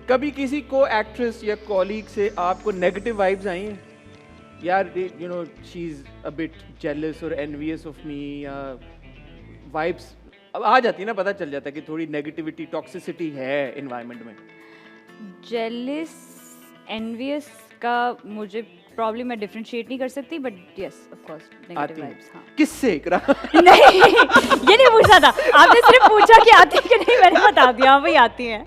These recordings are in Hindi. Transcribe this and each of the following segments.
कभी किसी को एक्ट्रेस या कॉलीग से आपको नेगेटिव वाइब्स आई हैं? यार you know she is a bit jealous और एनवियस ऑफ मी, या वाइब्स अब आ जाती है ना, पता चल जाता है कि थोड़ी नेगेटिविटी टॉक्सिसिटी है एनवायरनमेंट में। जेलिस एनवियस का मुझे प्रॉब्लम मैं डिफरेंशिएट नहीं कर सकती, but yes of course negative vibes. हाँ किससे? नहीं ये नहीं पूछा था आपने, सिर्फ पूछा कि आती है कि नहीं, मैंने बता दिया वही आती हैं।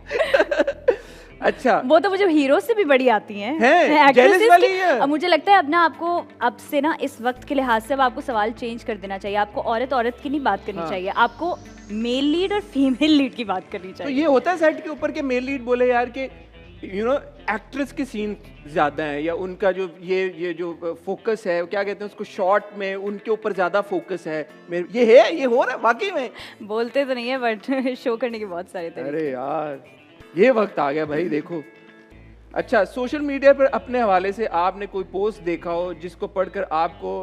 अच्छा, वो तो मुझे हीरो से भी बड़ी आती हैं, जेलस वाली है। अब मुझे लगता है अब ना आपको अब से ना इस वक्त के लिहाज से अब आपको सवाल चेंज कर देना चाहिए। आपको औरत की नहीं बात करनी चाहिए, आपको मेल लीड और फीमेल लीड की बात करनी चाहिए। तो ये होता है सेट के ऊपर के मेल लीड बोले यार कि यू नो एक्ट्रेस के सीन ज्यादा हैं, या उनका जो ये जो फोकस है, क्या कहते हैं उसको, शॉट में उनके ऊपर ज्यादा फोकस है, ये हो रहा है वाकई में। बोलते तो नहीं है बट शो करने के बहुत सारे तरीके। अरे यार ये वक्त आ गया भाई, देखो। अच्छा, सोशल मीडिया पर अपने हवाले से आपने कोई पोस्ट देखा हो जिसको पढ़कर आपको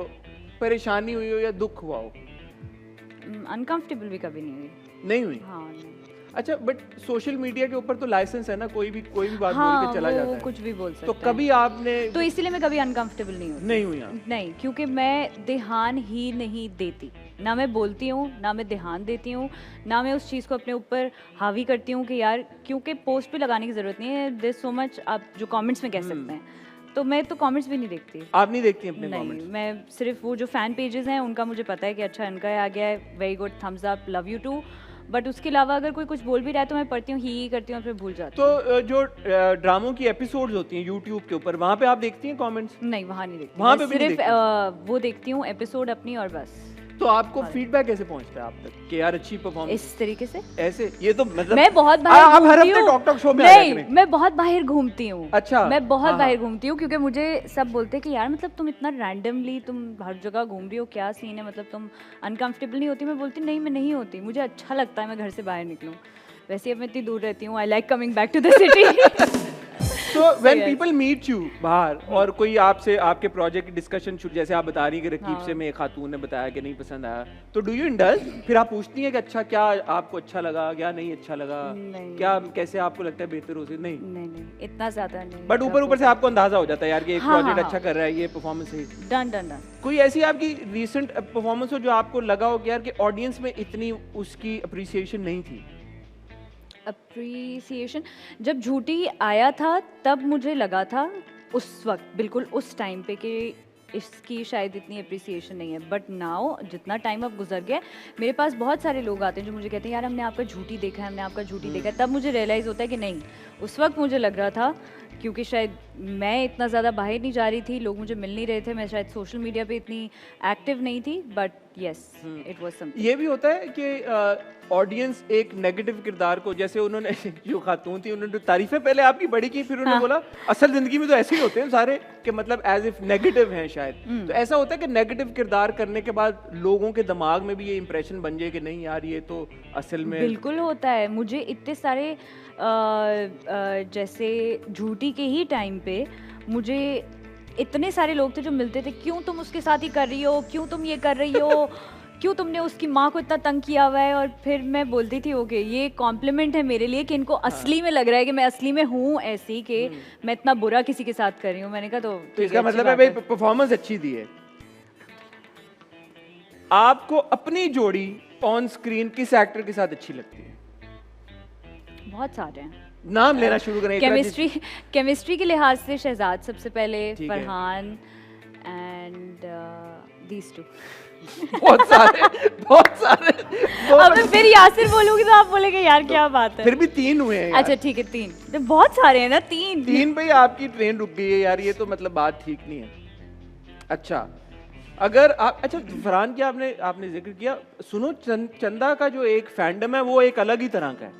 परेशानी हुई हो या दुख हुआ हो? अनकंफर्टेबल भी कभी नहीं हुई। नहीं हुई? हाँ नहीं। अच्छा, बट सोशल मीडिया के ऊपर तो लाइसेंस है ना, कोई भी बात हाँ, बोल के चला जाता है, कुछ भी बोल सकता तो है। कभी आपने तो इसीलिए मैं कभी अनकंफर्टेबल नहीं हुई। नहीं हुई? नहीं, क्योंकि मैं ध्यान ही नहीं देती, ना मैं बोलती हूँ, ना मैं ध्यान देती हूँ, ना मैं उस चीज़ को अपने ऊपर हावी करती हूँ कि यार, क्योंकि पोस्ट पे लगाने की ज़रूरत नहीं है, देयर सो मच आप जो कमेंट्स में कह सकते हैं, तो मैं तो कमेंट्स भी नहीं देखती। आप नहीं देखती अपने कमेंट्स? नहीं, मैं सिर्फ वो जो फैन पेजेस हैं उनका मुझे पता है कि अच्छा इनका आ गया है, very good, thumbs up, love you too, but उसके अलावा अगर कोई कुछ बोल भी रहा है तो मैं पढ़ती हूँ, ही करती हूँ और फिर भूल जाती हूँ। तो जो ड्रामों की एपिसोड्स होती हैं यूट्यूब के ऊपर, वहाँ पे आप देखती हैं कमेंट्स? नहीं, वहाँ नहीं देखती, वहाँ मैं पे भी नहीं सिर्फ वो देखती हूँ एपिसोड अपनी और बस। तो आपको फीडबैक कैसे पहुंचता है आप तक कि यार अच्छी परफॉर्मेंस? इस तरीके से ऐसे ये तो मतलब मैं बहुत बाहर आप हर घूमती हफ्ते हूँ। टॉक शो में आ जाया नहीं, करें। मैं बहुत बाहर घूमती हूँ। अच्छा, मैं बहुत हाँ, बाहर घूमती हूँ क्योंकि मुझे सब बोलते हैं कि यार मतलब तुम इतना रैंडमली तुम हर जगह घूम रही हो, क्या सीन है, मतलब तुम अनकंफर्टेबल नहीं होती? मैं बोलती नहीं, मैं नहीं होती, मुझे अच्छा लगता है मैं घर से बाहर निकलूँ। वैसे अब मैं इतनी दूर रहती हूँ, I like coming back to the city. So when people meet you बाहर और कोई आपसे आपके प्रोजेक्ट की डिस्कशन शुरू, जैसे आप बता रही कि रकीब से में एक खातून ने बताया कि नहीं पसंद आया, तो डू यू इंडल्ज? फिर आप पूछती हैं कि अच्छा क्या आपको अच्छा लगा, क्या नहीं अच्छा लगा, क्या कैसे आपको लगता है बेहतर हो सकता? नहीं, इतना ज्यादा नहीं, बट ऊपर से आपको अंदाजा हो जाता है यार कि एक प्रोजेक्ट अच्छा कर रहा है, ये परफॉर्मेंस है, डन। कोई ऐसी आपकी रीसेंट परफॉर्मेंस हो जो आपको लगा हो कि यार कि ऑडियंस में इतनी उसकी अप्रिसिएशन नहीं थी? अप्रिसिएशन जब झूठी आया था तब मुझे लगा था उस वक्त, बिल्कुल उस टाइम पे, कि इसकी शायद इतनी अप्रिसिएशन नहीं है, बट नाउ जितना टाइम अब गुजर गया, मेरे पास बहुत सारे लोग आते हैं जो मुझे कहते हैं यार हमने आपका झूठी देखा है, हमने आपका झूठी देखा है, तब मुझे रियलाइज़ होता है कि नहीं, उस वक्त मुझे लग रहा था क्योंकि शायद मैं इतना ज़्यादा बाहर नहीं जा रही थी, लोग मुझे मिल नहीं रहे थे, मैं शायद सोशल मीडिया पे इतनी एक्टिव नहीं थी, but yes it was something. ये भी होता है कि ऑडियंस एक नेगेटिव किरदार को, जैसे उन्होंने जो खातून थी उन्होंने तारीफें पहले आपकी बड़ी की, फिर उन्होंने बोला असल जिंदगी में तो ऐसे ही होते हैं सारे, कि मतलब एज इफ नेगेटिव हैं शायद, तो ऐसा होता है कि नेगेटिव किरदार करने के बाद लोगों के दिमाग में भी ये इंप्रेशन बन जाए कि नहीं यार ये तो असल में। बिल्कुल होता है, मुझे इतने सारे जैसे झूठी के ही टाइम पे मुझे इतने सारे लोग थे जो मिलते थे, क्यों तुम उसके साथ ही कर रही हो, क्यों तुम ये कर रही हो, क्यों तुमने उसकी माँ को इतना तंग किया हुआ है, और फिर मैं बोलती थी ओके ये कॉम्प्लीमेंट है मेरे लिए कि इनको असली में लग रहा है कि मैं असली में हूँ ऐसी, कि मैं इतना बुरा किसी के साथ कर रही हूँ। मैंने कहा तो इसका मतलब है भाई परफॉर्मेंस अच्छी दी है। आपको अपनी जोड़ी ऑन स्क्रीन किस एक्टर के साथ अच्छी लगती है? बहुत सारे हैं, नाम लेना शुरू करें। केमिस्ट्री के लिहाज से शहजाद सबसे पहले, फरहान एंड दीज टू। बहुत सारे अब मैं फिर यासिर बोलूंगी तो आप बोलेंगे यार क्या बात है। फिर भी 3 हुए हैं। अच्छा ठीक है 3, तो बहुत सारे हैं ना, 3 पे आपकी ट्रेन रुक गई है यार, ये तो मतलब बात ठीक नहीं है। अच्छा अगर आप, अच्छा फरहान की आपने जिक्र किया, सुनो चंदा का जो एक फैंडम है वो एक अलग ही तरह का है,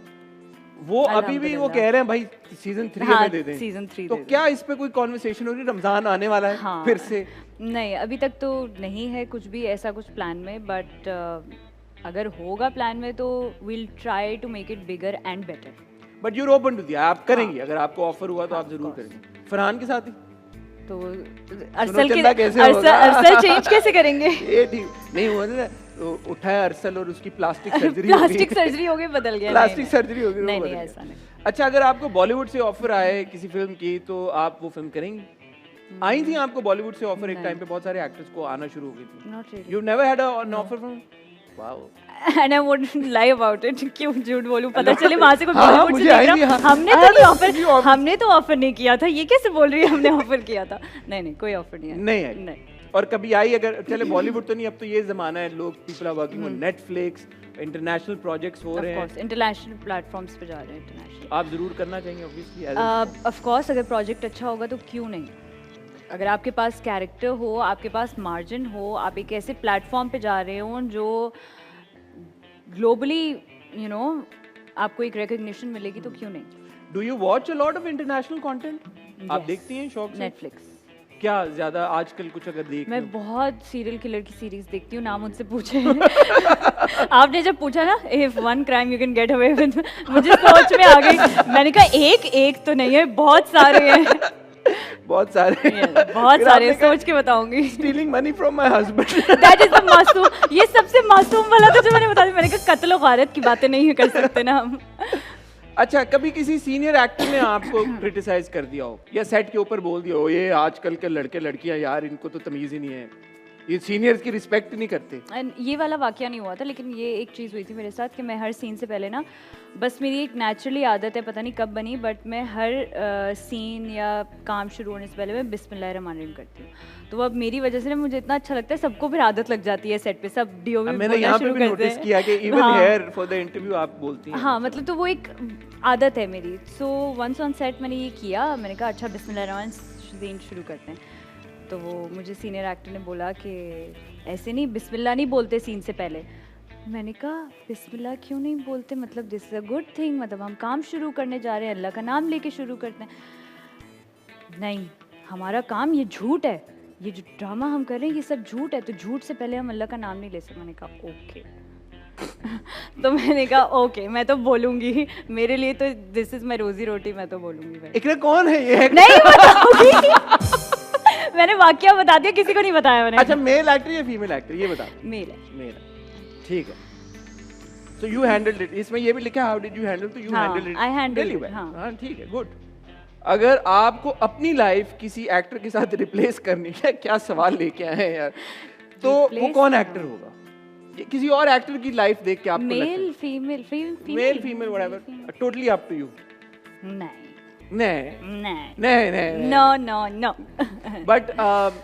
वो अभी भी वो कह रहे हैं भाई सीजन 3 में दे दें, सीजन 3 तो क्या इस पे कोई कॉन्वर्सेशन हो रही? रमजान आने वाला है फिर से? नहीं अभी तक तो नहीं है कुछ भी ऐसा कुछ प्लान में, बट अगर होगा प्लान में तो we'll try to make it bigger and better. But you open to दिया, आप करेंगी? अगर आपको ऑफर हुआ तो आप जरूर करेंगे। फरहान के साथ ही तो अरसल चेंज कैसे करेंगे? ये ठीक नहीं हुआ ना, उठाया अरसल और उसकी प्लास्टिक सर्जरी प्लास्टिक सर्जरी हो गई, बदल गया। प्लास्टिक सर्जरी हो गई, नहीं वो नहीं बदल ऐसा गया। नहीं। अच्छा, अगर आपको बॉलीवुड से ऑफर आए किसी फिल्म की तो आप वो फिल्म करेंगी? आई थी आपको बॉलीवुड से ऑफर? एक टाइम पे बहुत सारे एक्टर्स को आना शुरू हो गई थी। Not really. You never had an offer from? Wow. And I wouldn't lie about it. क्यों झूठ बोलूं? पता चले वहाँ से कोई हाँ, बॉलीवुड से मुझे देख आई रहा थी, हो। हाँ। हमने तो नहीं ऑफर, हमने तो ऑफर नहीं किया था। ये कैसे बोल रही है हमने ऑफर किया था? नहीं नहीं, कोई ऑफर नहीं है। नहीं आई। नहीं। और कभी आई? अगर चले बॉलीवुड तो नहीं, अब तो ये जमाना है, लोग people are working on Netflix, international projects हो रहे Of हैं, course, इंटरनेशनल प्लेटफॉर्म्स पे जा रहे हैं, इंटरनेशनल। आप जरूर करना चाहेंगे ऑब्वियसली? ऑफ कोर्स, अगर प्रोजेक्ट अच्छा होगा तो क्यों नहीं। अगर आपके पास कैरेक्टर हो, आपके पास मार्जिन हो, आप एक ऐसे प्लेटफॉर्म पे जा रहे हो जो ग्लोबली यू नो आपको एक रिकग्निशन मिलेगी तो क्यों नहीं। Do you watch a lot of international content? आप Yes. देखती हैं शौक से? नेटफ्लिक्स। क्या ज्यादा आजकल कुछ अगर देख मैं लो? बहुत सीरियल किलर की सीरीज देखती हूँ, नाम मुझसे पूछे। आपने जब पूछा ना if one crime you can get away with, मुझे सोच में आ गई। मैंने कहा एक तो नहीं है, बहुत सारे हैं। बहुत सारे बहुत सारे, सोच के बताऊंगी। Stealing money from my husband. That is the मासूम, ये सबसे मासूम वाला था जो मैंने बता दिया। मैंने कहा कत्ल और गारत की बातें नहीं कर सकते ना हम। अच्छा, कभी किसी सीनियर एक्टर ने आपको क्रिटिसाइज कर दिया हो या सेट के ऊपर बोल दिया हो ये आजकल के लड़के लड़कियां यार इनको तो तमीज ही नहीं है, ये सीनियर्स की रिस्पेक्ट नहीं करते? And ये वाला वाकया नहीं हुआ था, लेकिन ये एक चीज़ हुई थी मेरे साथ कि मैं हर सीन से पहले ना, बस मेरी एक नेचुरली आदत है, पता नहीं कब बनी, बट मैं हर सीन या काम शुरू होने से पहले मैं बिस्मिल्लाहिर्रहमानिर्रहीम करती हूँ। तो अब मेरी वजह से ना मुझे इतना अच्छा लगता है, सबको फिर आदत लग जाती है सेट पे, सब डीओ में मैंने यहाँ पे भी नोटिस किया कि even here for the interview आप बोलती हैं। हाँ, मतलब तो वो एक आदत है मेरी। सो वंस ऑन सेट मैंने ये किया, मैंने कहा अच्छा बिस्मिल्लाहिर्रहमानिर्रहीम शुरू करते हैं। तो वो मुझे सीनियर एक्टर ने बोला कि ऐसे नहीं, बिस्मिल्लाह नहीं बोलते सीन से पहले। मैंने कहा बिस्मिल्लाह क्यों नहीं बोलते, मतलब this is a good thing, मतलब हम काम शुरू करने जा रहे हैं, अल्लाह का नाम लेके शुरू करते हैं। नहीं, हमारा काम ये झूठ है, ये जो ड्रामा हम कर रहे हैं ये सब झूठ है, तो झूठ से पहले हम अल्लाह का नाम नहीं ले सकते। मैंने कहा ओके। तो मैंने कहा ओके, मैं तो बोलूँगी, मेरे लिए तो दिस इज़ माई रोजी रोटी, मैं तो बोलूँगी भाई। इकरा कौन है ये? नहीं बताऊंगी। मैंने वाकया बता दिया, किसी को नहीं बताया मैंने। अच्छा, मेल एक्टर या फीमेल एक्टर ये बता? मेल है। मेल, ठीक है। सो यू हैंडल्ड इट, इसमें ये भी लिखा हाउ डिड यू हैंडल, तो यू हाँ, handled it I handled really it, well. हाँ। हाँ, ठीक है, गुड। अगर आपको अपनी लाइफ किसी एक्टर के साथ रिप्लेस करनी है, क्या सवाल लेके आए हैं यार, तो वो कौन एक्टर होगा? ये किसी और एक्टर की लाइफ देख के आपको लगता है? Male female male female whatever, totally up to you. नहीं नहीं नहीं नहीं नहीं no no no. But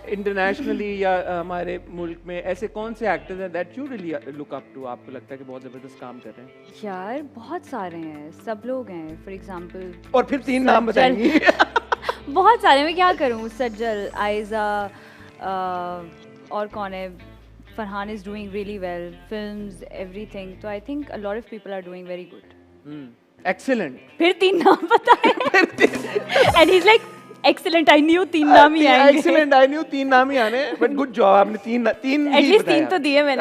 internationally या हमारे मुल्क में ऐसे कौन से एक्टर्स हैं that you really look up to, आपको लगता है कि बहुत जबरदस्त काम कर रहे हैं? यार बहुत सारे हैं, सब लोग हैं। फॉर एग्जांपल, और फिर 3 नाम बताएंगी? बहुत सारे, मैं क्या करूँ, सज्जल, आयजा, और कौन है, Farhan is doing really well, films, everything. तो I think a lot of people are doing very good. Excellent. फिर 3 नाम बताए। And he is like excellent, I knew 3 नाम ही आएंगे। एक्सीलेंट, आई न्यू 3 नाम ही आने, बट गुड जॉब, आपने 3 ही एटलीस्ट बताया। 3 तो दिए मैंने।